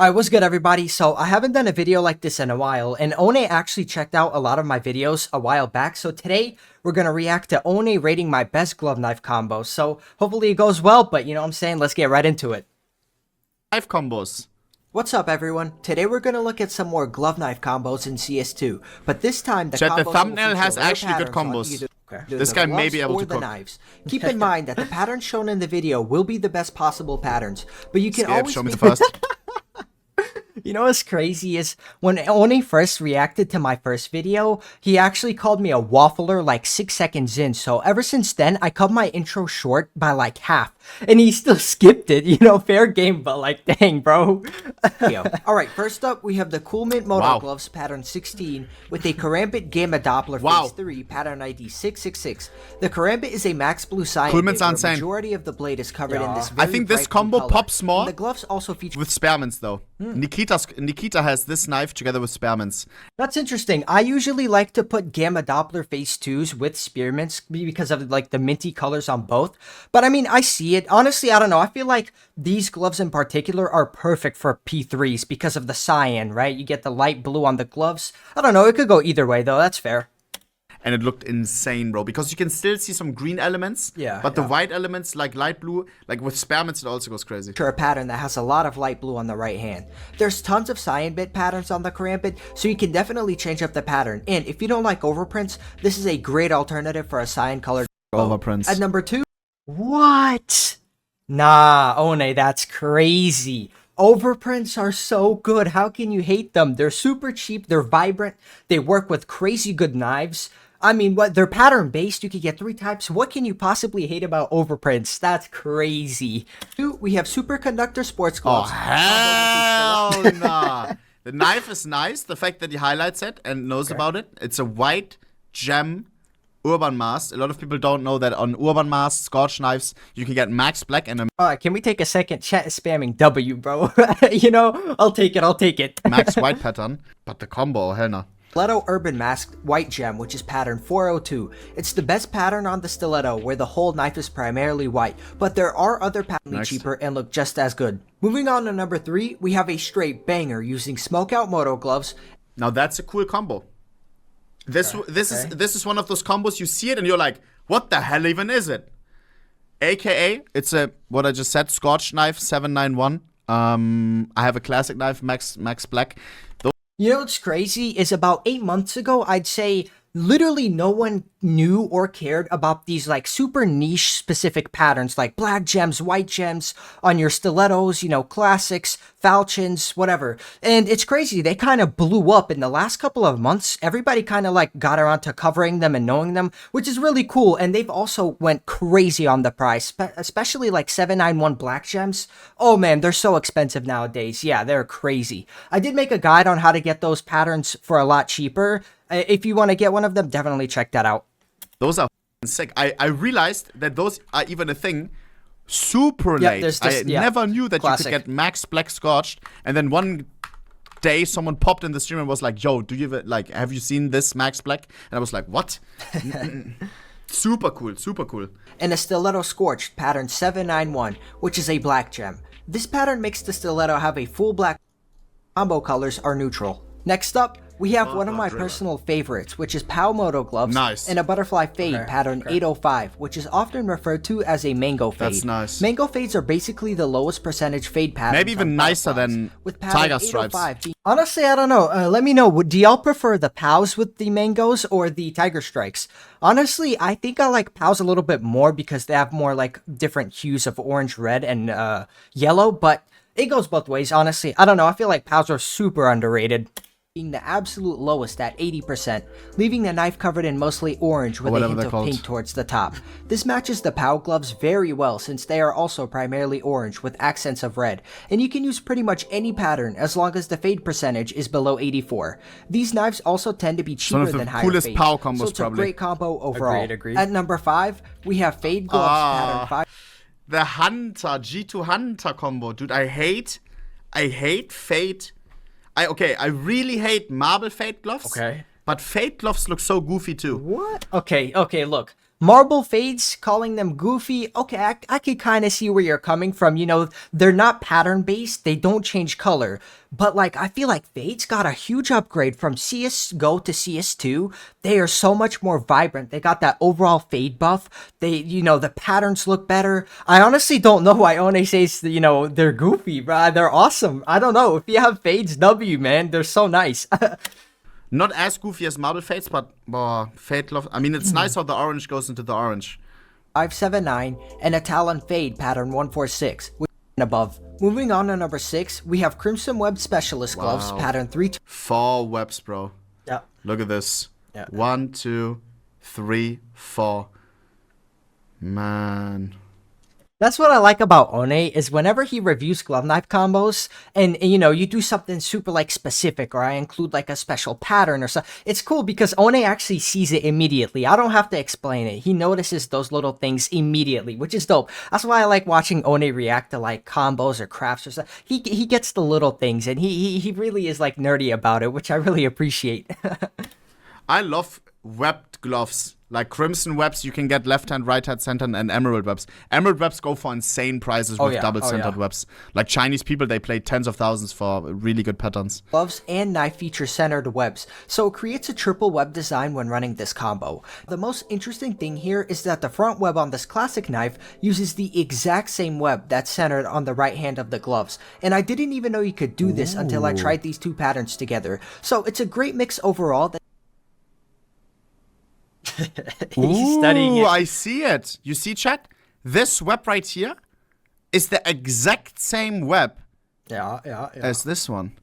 Alright, what's good everybody? So I haven't done a video like this in a while, and Ohne actually checked out a lot of my videos a while back, so today we're gonna react to Ohne rating my best glove knife combo. So hopefully it goes well, but you know what I'm saying, let's get right into it. Knife combos. What's up everyone? Today we're gonna look at some more glove knife combos in CS2, but this time the Chat, the combos thumbnail will has feature rare actually good patterns combos. on This the guy may gloves be able or to the cook. knives. Keep in mind that the patterns shown in the video will be the best possible patterns, but you can Skip, always show me the make first. You know what's crazy is when Ohne first reacted to my first video, he actually called me a waffler like 6 seconds in. So ever since then, I cut my intro short by like half. And he still skipped it, you know, fair game, but like, dang, bro. Alright, first up, we have the Coolmint Moto Wow. Gloves pattern 16 with a Karambit Gamma Doppler Wow. Phase 3 pattern ID 666. The Karambit is a max blue cyan Coolmint's bit where insane. majority of the blade is covered in this I very think this bright blue combo color. pops more And the gloves also feature with spearmints though. Nikita has this knife together with spearmints. That's interesting. I usually like to put Gamma Doppler Phase 2s with spearmints because of like the minty colors on both. But I mean, I see it. Honestly, I don't know. I feel like these gloves in particular are perfect for P3s because of the cyan, right? You get the light blue on the gloves. I don't know. It could go either way though. That's fair. And it looked insane, bro. Because you can still see some green elements. Yeah, But the yeah. white elements, like light blue, like with spearmints, it also goes crazy. A pattern that has a lot of light blue on the right hand. There's tons of cyan bit patterns on the Karambit, so you can definitely change up the pattern. And if you don't like overprints, this is a great alternative for a cyan colored Overprints. At number 2, what? Nah, Ohne, that's crazy. Overprints are so good. How can you hate them? They're super cheap. They're vibrant. They work with crazy good knives. I mean, what they're pattern based. You could get 3 types. What can you possibly hate about overprints? That's crazy. 2, we have superconductor sports Oh, gloves. hell nah. The knife is nice. The fact that he highlights it and knows about it. It's a white gem urban mask. A lot of people don't know that on urban masks, scorch knives, you can get max black and a Alright, can we take a second? Chat is spamming W, bro. You know, I'll take it. I'll take it. max white pattern. But the combo, hell no. Stiletto Urban Mask White Gem, which is pattern 402. It's the best pattern on the stiletto where the whole knife is primarily white, but there are other patterns Next. cheaper and look just as good. Moving on to number 3, we have a straight banger using Smokeout Moto Gloves. Now that's a cool combo. This is one of those combos you see it and you're like, what the hell even is it? AKA, it's a what I just said, Scorch knife 791. I have a classic knife, Max Black. You know what's crazy is about 8 months ago, I'd say literally no one knew or cared about these like super niche specific patterns like black gems, white gems on your stilettos, you know, classics, falchions, whatever. And it's crazy. They kind of blew up in the last couple of months. Everybody kind of like got around to covering them and knowing them, which is really cool. And they've also went crazy on the price, especially like 791 black gems. Oh man, they're so expensive nowadays. Yeah, they're crazy. I did make a guide on how to get those patterns for a lot cheaper. If you want to get one of them, definitely check that out. Those are sick. I realized that those are even a thing super late. there's this- I never knew that classic. you could get Max Black Scorched. And then one day someone popped in the stream and was like, yo, do you have you seen this Max Black? And I was like, what? Super cool, super cool. And a Stiletto Scorched pattern 791, which is a black gem. This pattern makes the stiletto have a full black. Combo colors are neutral. Next up, we have one of my personal favorites, which is POW Moto Gloves Nice. and a Butterfly Fade pattern 805, which is often referred to as a Mango Fade. That's nice. Mango Fades are basically the lowest percentage fade patterns. Maybe even on nicer butterflies, than with pattern Tiger Stripes. 805 being- Honestly, I don't know. Let me know. Do y'all prefer the POWs with the mangoes or the Tiger Strikes? Honestly, I think I like POWs a little bit more because they have more like different hues of orange, red, and yellow, but it goes both ways, honestly. I don't know. I feel like POWs are super underrated. Being the absolute lowest at 80%, leaving the knife covered in mostly orange with a whatever hint they're of called. pink towards the top. This matches the POW gloves very well since they are also primarily orange with accents of red, and you can use pretty much any pattern as long as the fade percentage is below 84. These knives also tend to be one cheaper of the than higher coolest fade, POW combos so it's probably. a great combo overall. Agreed. At number 5, we have Fade Gloves pattern 5. The Hunter, G2 Hunter combo. Dude, I hate Fade. I really hate marble Fade gloves. Okay. But Fade gloves look so goofy too. What? Okay, look. Marble fades, calling them goofy. Okay, I could kind of see where you're coming from. You know, they're not pattern based. They don't change color. But like, I feel like fades got a huge upgrade from CSGO to CS2. They are so much more vibrant. They got that overall fade buff. The patterns look better. I honestly don't know why One says, they're goofy, bro. They're awesome. I don't know. If you have fades, W, man. They're so nice. Not as goofy as marble fades, but fade love. I mean, it's nice how the orange goes into the orange. 579 and a Talon Fade pattern 146 and above. Moving on to number 6, we have Crimson Web Specialist Gloves pattern 3. 4 webs, bro. Yeah. Look at this. Yeah. 1, 2, 3, 4. Man. That's what I like about One, is whenever he reviews glove knife combos, and you do something super like specific, or I include like a special pattern or something, it's cool because One actually sees it immediately. I don't have to explain it. He notices those little things immediately, which is dope. That's why I like watching One react to like combos or crafts or stuff. He gets the little things, and he really is like nerdy about it, which I really appreciate. I love webbed gloves. Like crimson webs, you can get left hand, right hand, center, and emerald webs. Emerald webs go for insane prices with double centered webs. Like Chinese people, they pay tens of thousands for really good patterns. Gloves and knife feature centered webs, so it creates a triple web design when running this combo. The most interesting thing here is that the front web on this classic knife uses the exact same web that's centered on the right hand of the gloves. And I didn't even know you could do this until I tried these two patterns together. So it's a great mix overall. He's studying it. I see it. You see, chat? This web right here is the exact same web as this one.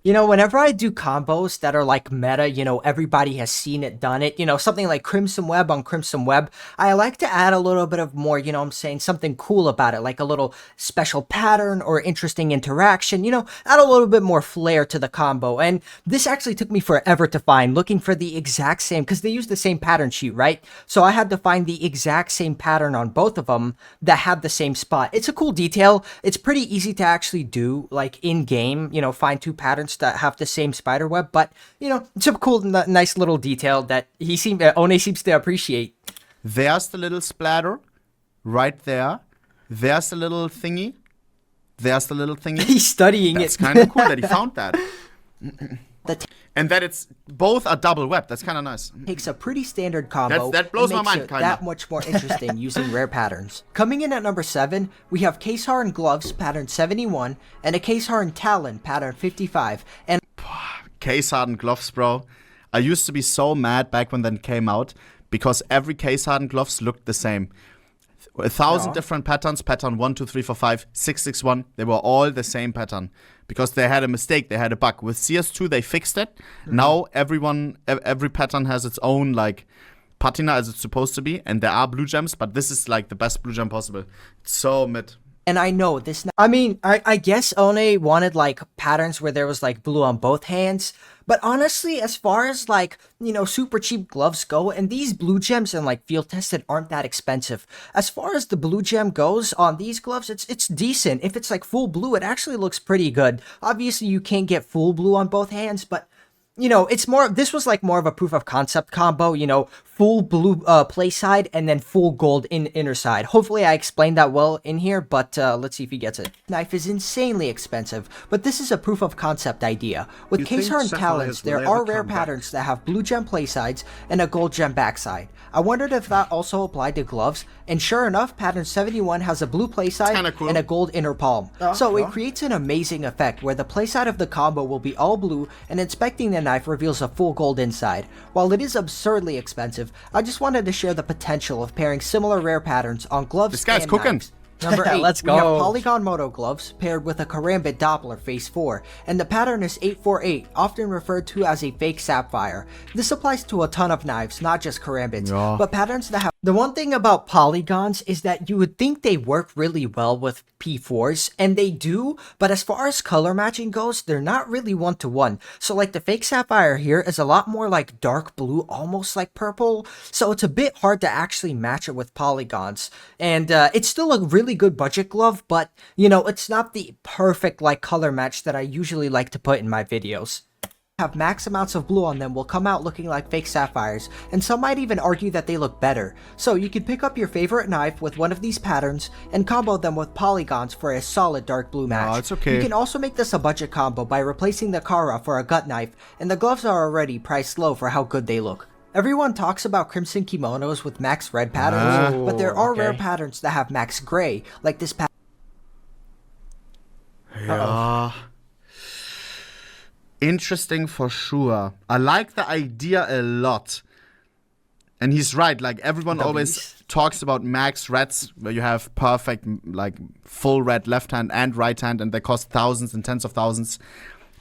Whenever I do combos that are like meta, everybody has seen it, done it, something like Crimson Web on Crimson Web, I like to add a little bit of more, something cool about it, like a little special pattern or interesting interaction, add a little bit more flair to the combo. And this actually took me forever to find, looking for the exact same, because they use the same pattern sheet, right? So I had to find the exact same pattern on both of them that had the same spot. It's a cool detail. It's pretty easy to actually do, like in game, find two patterns that have the same spider web, but it's a cool, nice little detail that One seems to appreciate. There's the little splatter right there. There's the little thingy. There's the little thingy. He's studying That's it. kind of cool that he found that. And that it's both are double web. That's kind of nice. Takes a pretty standard combo that blows and my makes mind, it that much more interesting using rare patterns. Coming in at number 7, we have Case Hardened Gloves pattern 71 and a Case Hardened Talon pattern 55. And Case hardened gloves, bro. I used to be so mad back when that came out because every case hardened gloves looked the same. 1,000 different patterns, pattern 1, 2, 3, 4, 5, 6, 6, 1. They were all the same pattern because they had a mistake, they had a bug. With CS2, they fixed it. Now every pattern has its own like patina as it's supposed to be, and there are blue gems, but this is like the best blue gem possible. It's so mid. And I know this. I guess One wanted like patterns where there was like blue on both hands. But honestly, as far as like, super cheap gloves go, and these blue gems and like field tested aren't that expensive. As far as the blue gem goes on these gloves, it's decent. If it's like full blue, it actually looks pretty good. Obviously, you can't get full blue on both hands, but this was like more of a proof of concept combo, full blue play side and then full gold in inner side. Hopefully I explained that well in here, but let's see if he gets it. Knife is insanely expensive, but this is a proof of concept idea. With Case Hardened Talons, there are rare patterns that have blue gem play sides and a gold gem backside. I wondered if that also applied to gloves, and sure enough, pattern 71 has a blue play side cool. and a gold inner palm. So it creates an amazing effect where the play side of the combo will be all blue, and inspecting the knife reveals a full gold inside. While it is absurdly expensive, I just wanted to share the potential of pairing similar rare patterns on gloves. This guy's and cooking. knives. Number 8, Let's we have go. Polygon Moto gloves paired with a Karambit Doppler Phase 4, and the pattern is 848, often referred to as a fake sapphire. This applies to a ton of knives, not just Karambits, but patterns that have... The one thing about polygons is that you would think they work really well with P4s, and they do, but as far as color matching goes, they're not really one-to-one. So like the fake sapphire here is a lot more like dark blue, almost like purple, so it's a bit hard to actually match it with polygons. And it's still a really good budget glove, but it's not the perfect like color match that I usually like to put in my videos. have max amounts of blue on them will come out looking like fake sapphires, and some might even argue that they look better. So you can pick up your favorite knife with one of these patterns and combo them with polygons for a solid dark blue match. Oh, it's okay. You can also make this a budget combo by replacing the Kara for a gut knife, and the gloves are already priced low for how good they look. Everyone talks about crimson kimonos with max red patterns, but there are rare patterns that have max gray, like this pattern. Yeah. Interesting for sure. I like the idea a lot. And he's right, like everyone always talks about max reds, where you have perfect, like full red left hand and right hand, and they cost thousands and tens of thousands.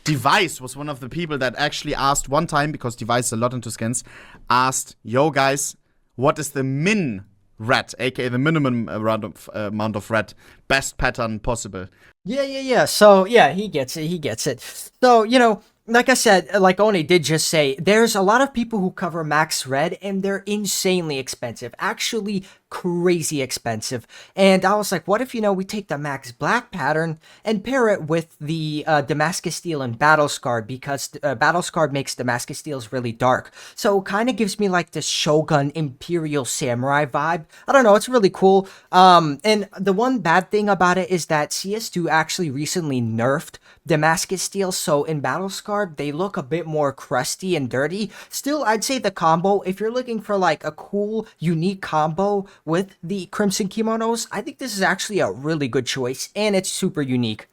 Device was one of the people that actually asked one time, because Device is a lot into skins, asked, yo guys, what is the min red, aka the minimum amount of red, best pattern possible? Yeah. So, yeah, he gets it. So, you know, like I said, like Ohne did just say, there's a lot of people who cover max red, and they're insanely expensive. Actually, crazy expensive. And I was like, what if, you know, we take the max black pattern and pair it with the Damascus Steel and Battle Scarred, because Battle Scarred makes Damascus Steels really dark. So it kind of gives me like this Shogun Imperial Samurai vibe. I don't know, it's really cool. And the one bad thing about it is that CS2 actually recently nerfed Damascus Steel, so in Battle Scarred, they look a bit more crusty and dirty. Still, I'd say the combo, if you're looking for like a cool, unique combo with the Crimson Kimonos, I think this is actually a really good choice, and it's super unique.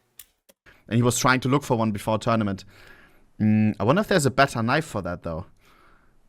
And he was trying to look for one before tournament. I wonder if there's a better knife for that, though.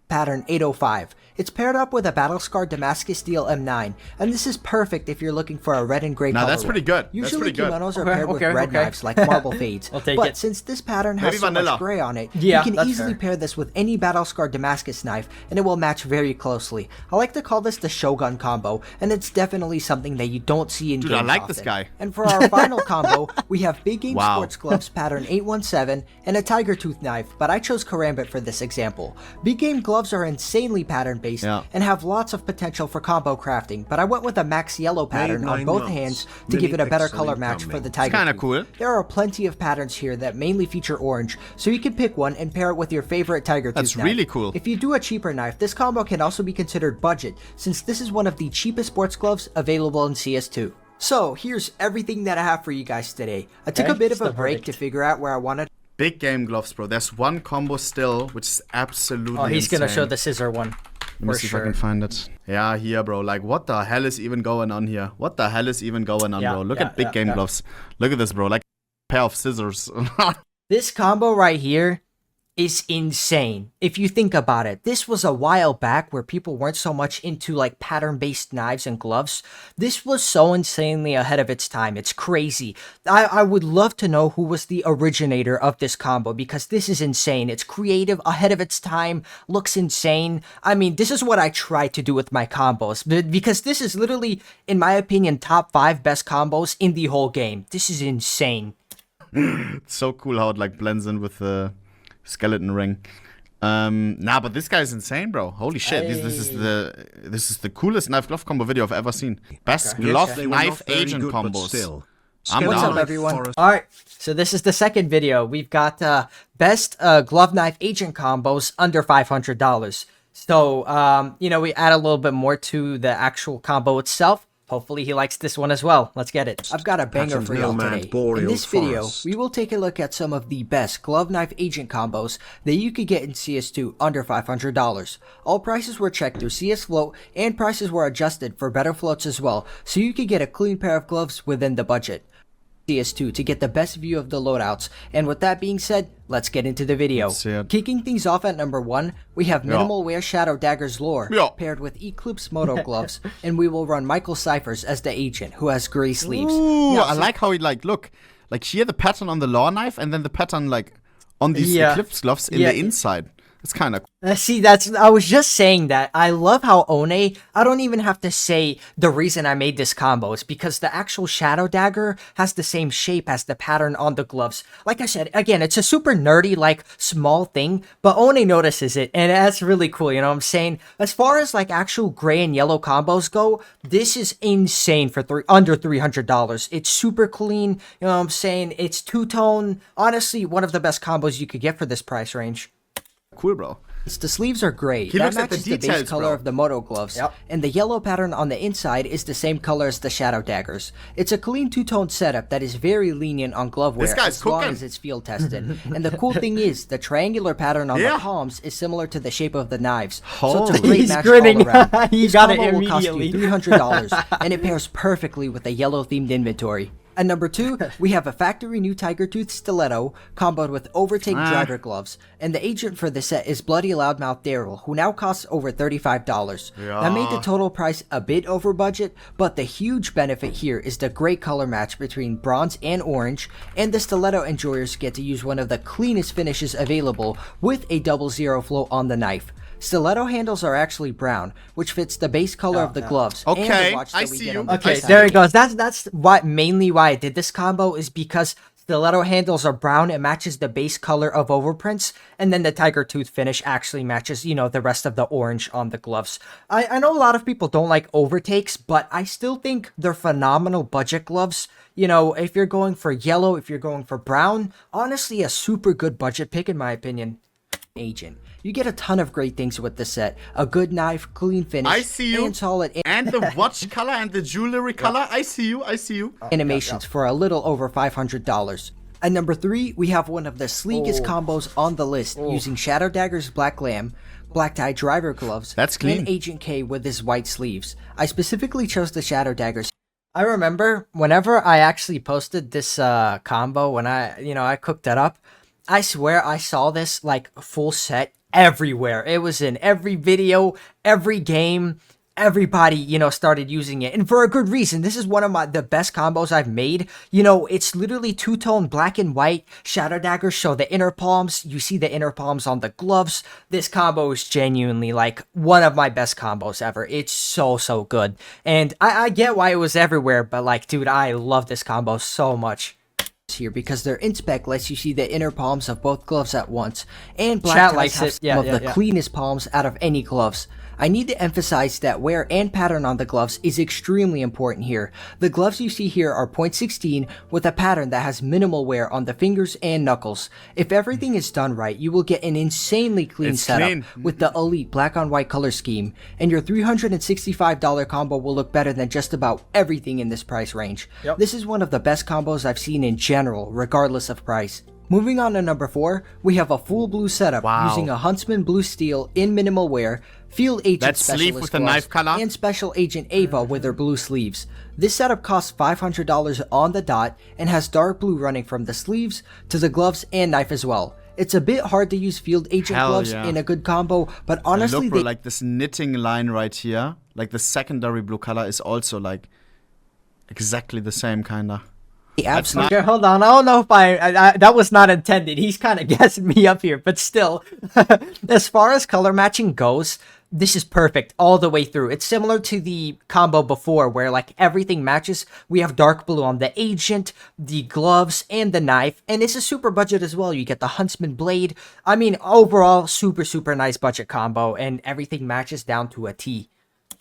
Pattern 805. It's paired up with a Battle Scarred Damascus Steel M9, and this is perfect if you're looking for a red and gray color. Now that's pretty good. Usually that's pretty kimonos good. are paired with red knives like marble fades, but since this pattern has so much gray on it, you can easily pair this with any Battle Scarred Damascus knife, and it will match very closely. I like to call this the Shogun combo, and it's definitely something that you don't see in games I like often. this guy. And for our final combo, we have Big Game Sports Gloves pattern 817 and a Tiger Tooth knife, but I chose Karambit for this example. Big Game gloves are insanely pattern based and have lots of potential for combo crafting, but I went with a max yellow pattern on both hands to give it a better color match for the Tiger Tooth. Kind of cool. There are plenty of patterns here that mainly feature orange, so you can pick one and pair it with your favorite Tiger Tooth knife. That's really cool. If you do a cheaper knife, this combo can also be considered budget, since this is one of the cheapest sports gloves available in CS2. So here's everything that I have for you guys today. I took a bit of a break to figure out where I wanted. Big Game gloves, bro. There's one combo still, which is absolutely he's insane. gonna show the scissor one. Let me see if I can find it. Yeah, here, bro. Like, what the hell is even going on here? What the hell is even going on, bro? Look at Big Game gloves. Look at this, bro. Like a pair of scissors. This combo right here is insane. If you think about it, this was a while back where people weren't so much into like pattern-based knives and gloves. This was so insanely ahead of its time. It's crazy. I would love to know who was the originator of this combo, because this is insane. It's creative, ahead of its time, looks insane. I mean, this is what I try to do with my combos, because this is literally, in my opinion, top 5 best combos in the whole game. This is insane. It's so cool how it like blends in with the skeleton ring. But this guy is insane, bro. Holy shit. This is the coolest knife glove combo video I've ever seen. Best glove knife agent combos. What's up, everyone? Alright, so this is the second video. We've got best glove knife agent combos under $500. So, you know, we add a little bit more to the actual combo itself. Hopefully he likes this one as well. Let's get it. I've got a banger for y'all today. In this video, we will take a look at some of the best glove knife agent combos that you could get in CS2 under $500. All prices were checked through CS Float, and prices were adjusted for better floats as well, so you could get a clean pair of gloves within the budget. CS2 to get the best view of the loadouts. And with that being said, let's get into the video. Kicking things off at number 1, we have Minimal Wear Shadow Dagger's Lore paired with Eclipse Moto gloves, and we will run Michael Cyphers as the agent who has gray sleeves. Ooh, I like how he look here the pattern on the Lore knife, and then the pattern like on these Eclipse gloves in the inside. It's kind of See, I was just saying that. I love how Ohne, I don't even have to say the reason I made this combo. It's because the actual Shadow Dagger has the same shape as the pattern on the gloves. Like I said, again, it's a super nerdy, like, small thing, but Ohne notices it, and that's really cool, you know what I'm saying? As far as, like, actual gray and yellow combos go, this is insane for under $300. It's super clean, you know what I'm saying? It's two-tone. Honestly, one of the best combos you could get for this price range. cool, bro. The sleeves are gray. He that looks at the matches the details, base color bro. of the Moto gloves. And the yellow pattern on the inside is the same color as the Shadow Daggers. It's a clean two-tone setup that is very lenient on glove wear as long as it's field tested. And the cool thing is, the triangular pattern on the palms is similar to the shape of the knives. So it's a great match all around. He This got it combo will cost you immediately. $300, and it pairs perfectly with the yellow-themed inventory. At number 2, we have a factory new Tiger Tooth Stiletto comboed with Overtake Driver gloves, and the agent for the set is Bloody Loudmouth Daryl, who now costs over $35. That made the total price a bit over budget, but the huge benefit here is the great color match between bronze and orange, and the stiletto enjoyers get to use one of the cleanest finishes available with a double zero flow on the knife. Stiletto handles are actually brown, which fits the base color of the gloves. And Okay, the watch that I we see get you. on the Okay, side. there it goes. That's mainly why I did this combo, is because stiletto handles are brown. It matches the base color of overprints, and then the tiger tooth finish actually matches, you know, the rest of the orange on the gloves. I know a lot of people don't like overtakes, but I still think they're phenomenal budget gloves. You know, if you're going for yellow, if you're going for brown, honestly, a super good budget pick in my opinion. Agent. You get a ton of great things with the set. A good knife, clean finish, I see you. and solid And the watch color and the jewelry color. I see you. I see you. animations for a little over $500. At number 3, we have one of the sleekest combos on the list, using Shadow Dagger's Black Lamb, Black Tie Driver gloves, That's clean. and Agent K with his white sleeves. I specifically chose the Shadow Daggers. I remember whenever I actually posted this combo, when I cooked it up, I swear I saw this like full set everywhere. It was in every video, every game. Everybody, started using it, and for a good reason. This is one of the best combos I've made. It's literally two-tone black and white. Shadow daggers show the inner palms. You see the inner palms on the gloves. This combo is genuinely like one of my best combos ever. It's so good, and I get why it was everywhere, but like, dude, I love this combo so much. Here because their inspec lets you see the inner palms of both gloves at once, and black Chat ties likes have it. some Yeah, of the cleanest palms out of any gloves. I need to emphasize that wear and pattern on the gloves is extremely important here. The gloves you see here are .16 with a pattern that has minimal wear on the fingers and knuckles. If everything is done right, you will get an insanely clean It's setup clean. with the elite black on white color scheme, and your $365 combo will look better than just about everything in this price range. This is one of the best combos I've seen in general, regardless of price. Moving on to number 4, we have a full blue setup using a Huntsman blue steel in minimal wear, Field Agent That sleeve Specialist with the gloves, knife color? and Special Agent Ava with their blue sleeves. This setup costs $500 on the dot and has dark blue running from the sleeves to the gloves and knife as well. It's a bit hard to use Field Agent Hell gloves yeah. in a good combo, but honestly Look, bro, they like this knitting line right here, like the secondary blue color is also like exactly the same kinda. absolutely Okay, hold on. I don't know if I that was not intended. He's kind of gassing me up here, but still, as far as color matching goes, this is perfect all the way through. It's similar to the combo before where like everything matches. We have dark blue on the agent, the gloves, and the knife, and it's a super budget as well. You get the Huntsman blade. I mean, overall, super nice budget combo, and everything matches down to a T.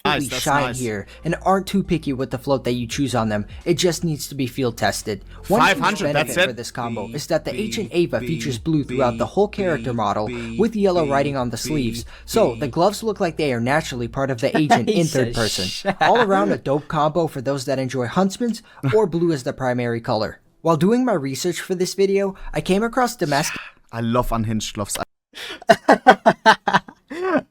Nice, that's shine nice. here and aren't too picky with the float that you choose on them. It just needs to be field tested. One huge 500, benefit that's for it. this combo is that the Agent Ava features blue throughout the whole character model with yellow writing on the sleeves, so the gloves look like they are naturally part of the agent He in third says, person. "Shut All around a dope combo for those that enjoy Huntsman's or blue as the primary color. While doing my research for this video, I came across Damascus I love unhinged gloves.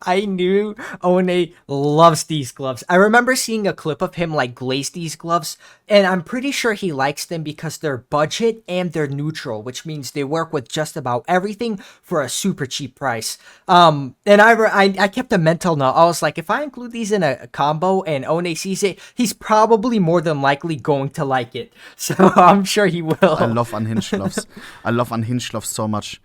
I knew Ohne loves these gloves. I remember seeing a clip of him like glaze these gloves, and I'm pretty sure he likes them because they're budget and they're neutral, which means they work with just about everything for a super cheap price. And I kept a mental note. I was like, if I include these in a combo and Ohne sees it, he's probably more than likely going to like it. So I'm sure he will. I love unhinged gloves. I love unhinged gloves so much.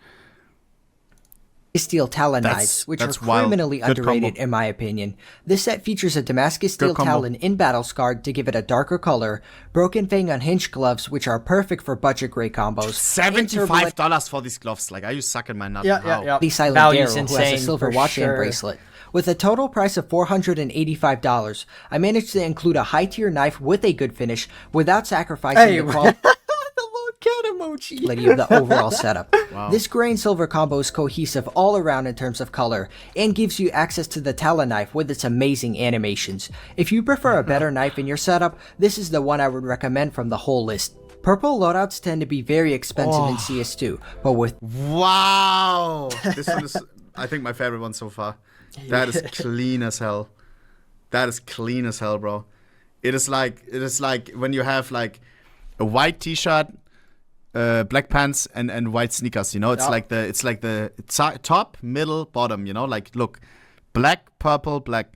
steel talon That's- knives, which are that's wild. criminally Good underrated combo. in my opinion. This set features a Damascus steel combo. talon in battle scarred to give it a darker color, broken fang unhinged gloves, which are perfect for budget grade combos, and turbulent $75 for these gloves. Like, are you sucking my nut? Yeah, Wow. yeah, yeah. the silent Value's Daryl, who has insane a silver for watch sure. and bracelet. With a total price of $485, I managed to include a high-tier knife with a good finish without sacrificing Hey, the quality the little cat emoji. of the overall setup. This gray and silver combo is cohesive all around in terms of color and gives you access to the Talon knife with its amazing animations. If you prefer a better knife in your setup, this is the one I would recommend from the whole list. Purple loadouts tend to be very expensive in CS2, but with Wow. This one is, I think, my favorite one so far. That is clean as hell. That is clean as hell, bro. It is like when you have like a white t-shirt, black pants, and white sneakers. You know, it's like the top, middle, bottom. You know, like look, black, purple, black.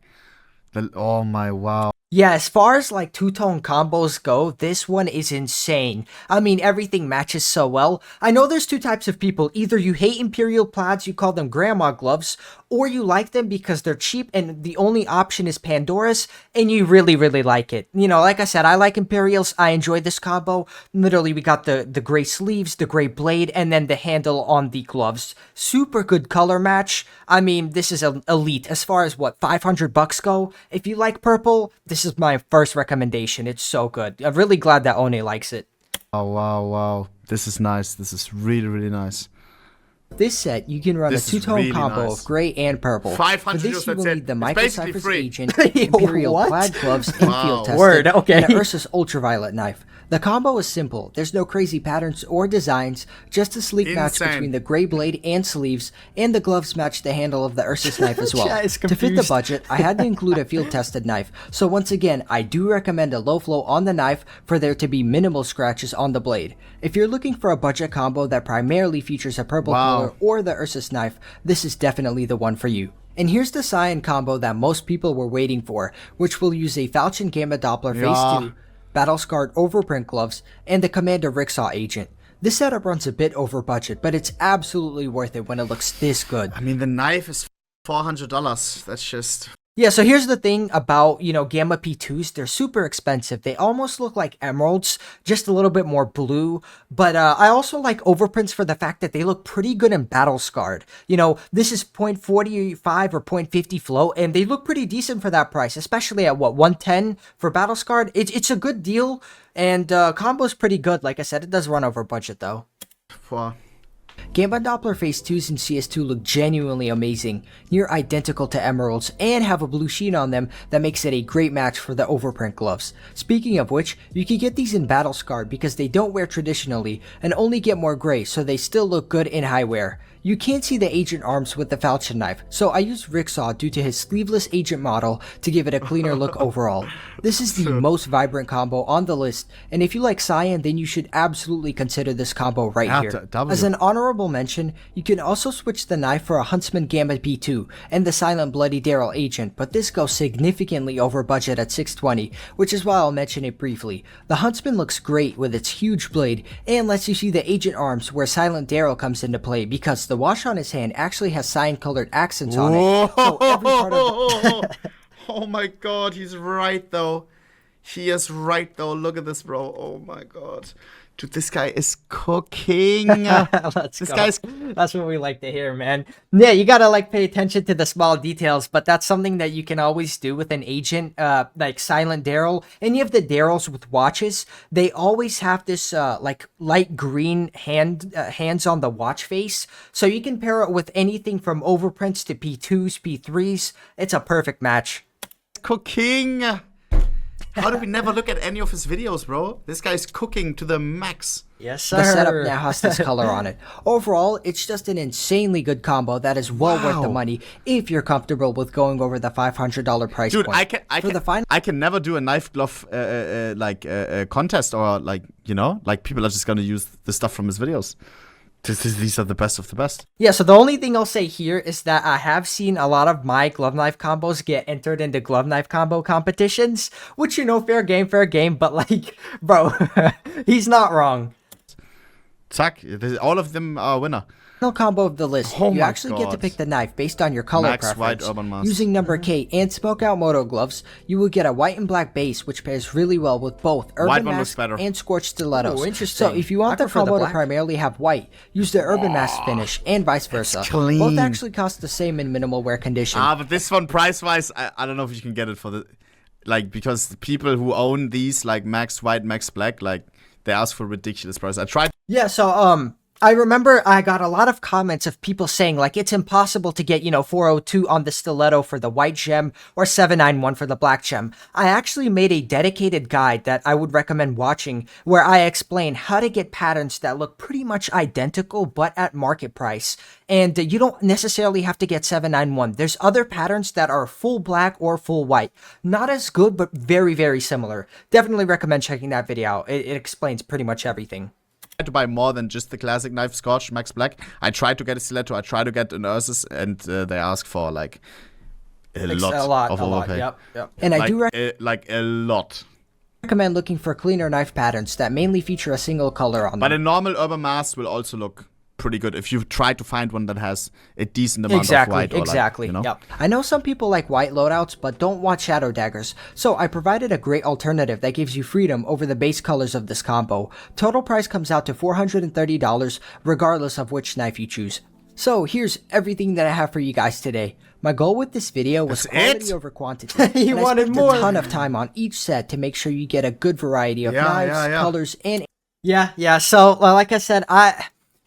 Oh my wow. Yeah, as far as like two-tone combos go, this one is insane. I mean, everything matches so well. I know there's two types of people. Either you hate Imperial plaids, you call them grandma gloves, or you like them because they're cheap and the only option is Pandora's, and you really, really like it. You know, like I said, I like Imperials. I enjoy this combo. Literally, we got the gray sleeves, the gray blade, and then the handle on the gloves. Super good color match. I mean, this is elite. As far as what, $500 go? If you like purple, this is my first recommendation. It's so good. I'm really glad that Ohne likes it. Oh wow, wow. This is nice. This is really, really nice. This set, you can run This a is two-tone really combo nice. of gray and purple. 500 For this, you euros, will that's need the it. It's Michael basically Cypher's free. Agent, Imperial What? plaid gloves, and Wow. field tested, Word, okay. and Ursus ultraviolet knife. The combo is simple. There's no crazy patterns or designs, just a sleek match Insane. between the gray blade and sleeves, and the gloves match the handle of the Ursus knife as well. Chat is To fit the confused. budget, I had to include a field-tested knife. So once again, I do recommend a low flow on the knife for there to be minimal scratches on the blade. If you're looking for a budget combo that primarily features a purple Wow. color or the Ursus knife, this is definitely the one for you. And here's the cyan combo that most people were waiting for, which will use a Falchion Gamma Doppler Yeah. Phase 2, Battle Scarred Overprint Gloves, and the Commander Ricksaw Agent. This setup runs a bit over budget, but it's absolutely worth it when it looks this good. I mean, the knife is $400. That's just. Yeah, so here's the thing about, Gamma P2s. They're super expensive. They almost look like emeralds, just a little bit more blue. But I also like overprints for the fact that they look pretty good in Battle Scarred. This is 0.45 or 0.50 flow, and they look pretty decent for that price, especially at, 110 for Battle Scarred. It's a good deal, and combo's pretty good. Like I said, it does run over budget, though. Wow. Gamma Doppler Phase 2s in CS2 look genuinely amazing, near identical to emeralds, and have a blue sheen on them that makes it a great match for the overprint gloves. Speaking of which, you can get these in Battle Scarred because they don't wear traditionally and only get more gray, so they still look good in high wear. You can't see the agent arms with the falchion knife, so I used Ricksaw due to his sleeveless agent model to give it a cleaner look overall. This is the most vibrant combo on the list, and if you like cyan, then you should absolutely consider this combo right Yeah, here. W. As an honorable mention, you can also switch the knife for a Huntsman Gamma P2 and the Silent Bloody Daryl Agent, but this goes significantly over budget at $620, which is why I'll mention it briefly. The Huntsman looks great with its huge blade and lets you see the agent arms where Silent Daryl comes into play because the wash on his hand actually has cyan colored accents on it. So every part of the Oh my god, he's right though. He is right though. Look at this, bro. Oh my god. Dude, this guy is cooking. Let's This go. guy's That's what we like to hear, man. Yeah, you gotta pay attention to the small details, but that's something that you can always do with an agent, like Silent Daryl. Any of the Daryls with watches, they always have this light green hands on the watch face, so you can pair it with anything from overprints to P2s, P3s. It's a perfect match. cooking. How do we never look at any of his videos, bro? This guy's cooking to the max. Yes, sir. The setup now has this color on it. Overall, it's just an insanely good combo that is well worth the Wow. money if you're comfortable with going over the $500 price Dude, point. I can never do a knife glove contest or like people are just gonna use the stuff from his videos. These are the best of the best. Yeah, so the only thing I'll say here is that I have seen a lot of my glove knife combos get entered into glove knife combo competitions, which, fair game, but bro, he's not wrong. Zack. All of them are winner. Final combo of the list. Oh You my actually get to God. pick the knife based on your color Max White preference. Urban Mask. Using number K and Smoke Out Moto gloves, you will get a white and black base, which pairs really well with both White Urban one looks Mask better. and Scorched Stilettos. Ooh, interesting. So if you want I the prefer the combo to black. primarily have white, use the Urban Mask finish and vice versa. clean. Both actually cost the same in minimal wear condition. But this one, price-wise, I don't know if you can get it for the... Like, because the people who own these, like Max White, Max Black, like, they ask for ridiculous price. I tried... Yeah, so I remember I got a lot of comments of people saying like it's impossible to get, 402 on the stiletto for the white gem or 791 for the black gem. I actually made a dedicated guide that I would recommend watching where I explain how to get patterns that look pretty much identical but at market price. And you don't necessarily have to get 791. There's other patterns that are full black or full white. Not as good, but very, very similar. Definitely recommend checking that video out. It explains pretty much everything. to buy more than just the classic knife Scorch Max Black. I tried to get a stiletto, I tried to get an Ursus, and they ask for like a lot of overpay. Yep. And I like, do like a lot. recommend looking for cleaner knife patterns that mainly feature a single color on them. But a normal Urban Mask will also look pretty good if you try to find one that has a decent amount of white. Or Exactly. Like, you know? Yep. I know some people like white loadouts, but don't want shadow daggers. So I provided a great alternative that gives you freedom over the base colors of this combo. Total price comes out to $430, regardless of which knife you choose. So here's everything that I have for you guys today. My goal with this video was That's quality it? over quantity. You And I wanted spent more. a ton of time on each set to make sure you get a good variety of Yeah, knives, yeah. colors, and Yeah. So, like I said,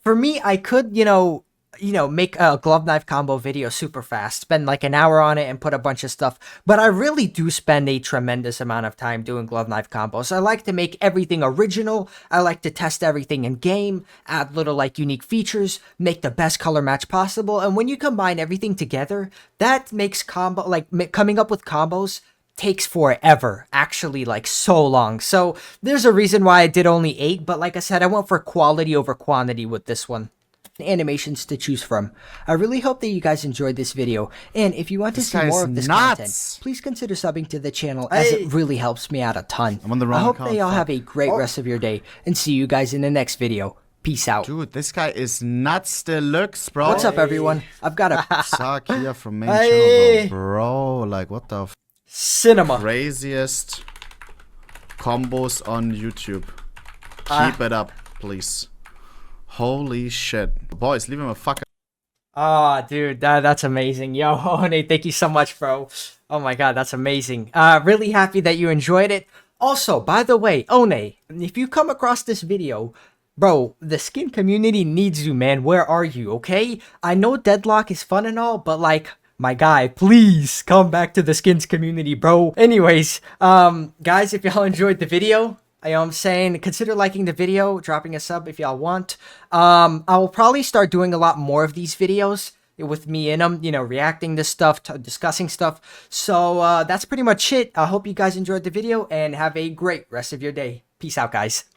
for me, I could, make a glove knife combo video super fast, spend like an hour on it and put a bunch of stuff. But I really do spend a tremendous amount of time doing glove knife combos. I like to make everything original. I like to test everything in game, add little like unique features, make the best color match possible. And when you combine everything together, that makes coming up with combos takes forever, actually, like so long. So there's a reason why I did only 8, but like I said, I went for quality over quantity with this one. animations to choose from. I really hope that you guys enjoyed this video, and if you want to This see guy more is of this nuts. content, please consider subbing to the channel as Hey. it really helps me out a ton. I'm on the I wrong hope account, that y'all fuck. have a great rest of your day, and see you guys in the next video. Peace out. Dude, this guy is nuts deluxe, bro. What's up, everyone? I've got a Suck here from main Hey. channel, bro. Like, what the Cinema. craziest combos on YouTube. Keep it up, please. Holy shit. Boys, leave him a fucking... Oh, dude, that's amazing. Yo, Ohne, thank you so much, bro. Oh my god, that's amazing. Really happy that you enjoyed it. Also, by the way, Ohne, if you come across this video, bro, the skin community needs you, man. Where are you, okay? I know Deadlock is fun and all, but like, my guy, please come back to the skins community, bro. Anyways, guys, if y'all enjoyed the video, you know what I'm saying, consider liking the video, dropping a sub if y'all want. I will probably start doing a lot more of these videos with me in them, reacting to stuff, discussing stuff. So that's pretty much it. I hope you guys enjoyed the video and have a great rest of your day. Peace out, guys.